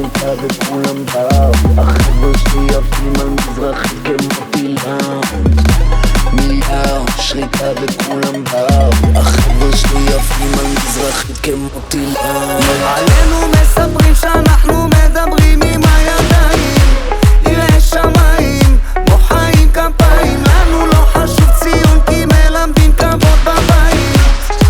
שריקה וכולם באו. החבר'ה שלי יפים על מזרחית כמו פילאם. מיהו שריקה וכולם באו. החבר'ה שלי יפים על מזרחית כמו טילאם. עלינו מספרים שאנחנו מדברים עם הידיים. נראה שמיים, מוחאים כפיים. לנו לא חשוב ציון כי מלמדים כבוד בבית.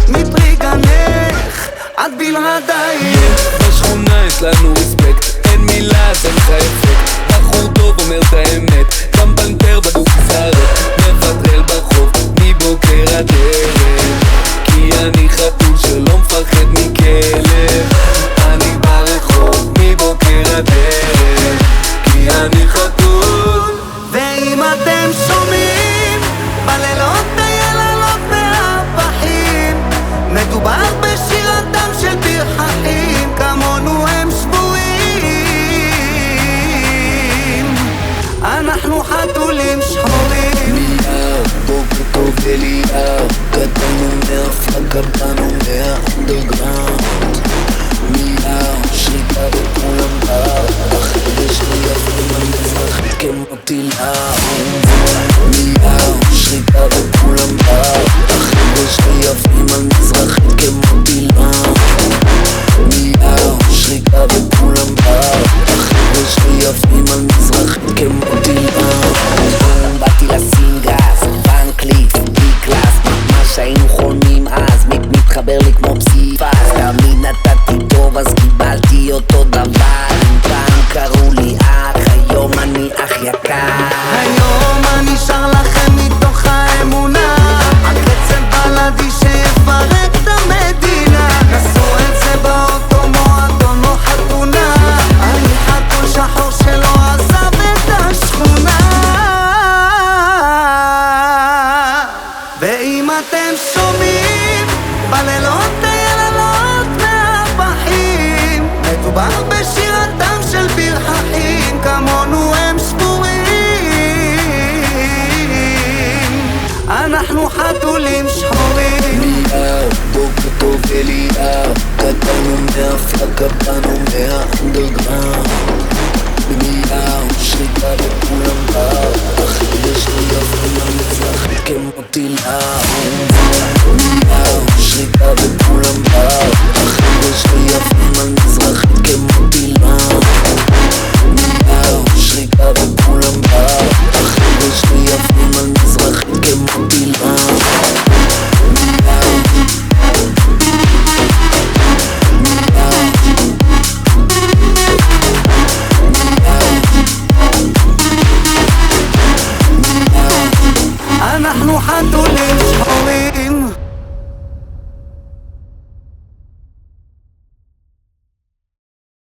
מפרי גנך עד בלעדיים. בשכונה יש לנו רספקט, אין מילה אז אין לך אפקט. בחור טוב אומר את האמת, גם פנתר בדוק סרט. מבטרל ברחוב מבוקר עד ערב, כי אני חתול שלא מפחד מכלב. אני ברחוב מבוקר עד ערב, כי אני חתול. ואם אתם שומעים בלילות היללות והפחים, מדובר בשירתם של פרחחים. כמונו הם שבויים, אנחנו חתולים שחורים. מיהו בוקר טוב אליהו, גדלנו מהפלגה באנו מהאנדרגראונד. מיהו שריקה וכולם באו. החבר'ה שלי יפים על מזרחית כמו טילאם. מיהו שריקה וכולם באו. החבר'ה שלי יפים על מזרחית כמו טילאם. מיהו שריקה וכולם באו. החבר'ה שלי יפים על מזרחית כמו טילאם. באתי לשים גז, ון קליף, בי-קלאס. מה שהיינו חולמים אז מתחבר לי כמו פסיפס. תמיד נתתי טוב אז קיבלתי אותו דבר. פעם קראו לי אח, היום אני אח יקר. היום אני שר לכם מתוך האמונה, הקצב בלעדי שיפרק את המדינה. נסו את זה באוטו מועדון או חתונה. אני חתול שחור שלא עזב את השכונה. ואם אתם שומעים בלילות היללות מהפחים, מדובר בשירתם של פרחחים. כמונו הם שבורים, אנחנו חתולים שחורים. מיהו בוקר טוב אליהו, גדלנו מהפלגה באנו מהאנדרגראונד. מיהו שריקה וכולם באו. החבר'ה שלי יפים על מזרחית כמו טילאם. מיהו שריקה וכולם באו. החבר'ה שלי יפים על מזרחית כמו טילאם. מיהו שריקה וכולם באו. החבר'ה שלי יפים על מזרחית כמו טילאם. אנחנו חתולים שחורים.